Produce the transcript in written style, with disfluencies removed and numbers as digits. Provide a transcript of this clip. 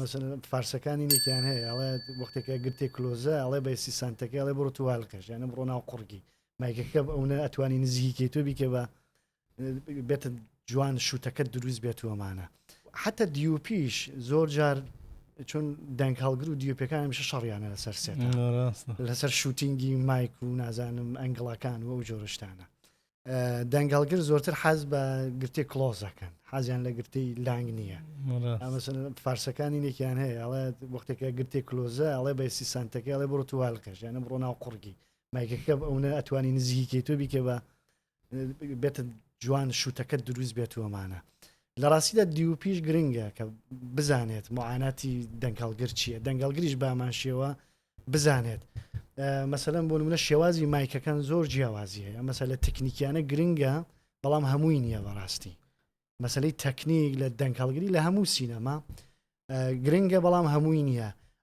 مثلا فارسەکانینێکیان هەیە ئەڵێ وەختێکە گرتێک کلۆزە ئەڵێ بە سیسانتەکە ئەڵێ بڕۆ توالکەش یانە بڕۆ ناو قوڕگی مایکەکە ئەوە ئەتوانی نزیکەی تۆ بیکە بە بێتە جوان شوتەکە دروست بێتوەمانە حتا دیوپیش زۆر جار چون دەنگ هەڵگر و دیوپەکان هەمیشە شەڕیانە لەسەر سێتە لەسەر شوتینگی مایک و نازانم ئەنگڵەکان و ئەو جۆرەشتانە دەنگەڵگر زۆرتر حەز بە گرتێ کلۆزەکەن حەزیان لە گرتەی لانگ نییە مثلا فارسەکانینێکیان هەیە ئەڵێ وەختێکە گرتێک کلۆزە ئەڵێ بە سیسانتەکە ئەڵێ بڕۆ توالکەش یانە بڕۆ ناو قوڕگی مایکەکە ئەوە ئەتوانی نزیکەی تۆ بیکە بە بێتە جوان شوتەکە دروست بێتوەمانە لە ڕاستیدا دیوپیش گرنگە کە بزانێت معاناتی دەنگەڵگر چییە دەنگەڵگریش بامان شێوە بزانێت مەسەلەن بۆ نمونە شێوازی مایکەکان زۆر جیاوازی هەیە مەسەلە تەکنیکیانە گرنگە بەڵام هەمووی نییە بەڕاستی مەسلەی تەکنیک لە دەنگەڵگری لە هەموو سینەما گرنگە بەڵام هەمووی نییە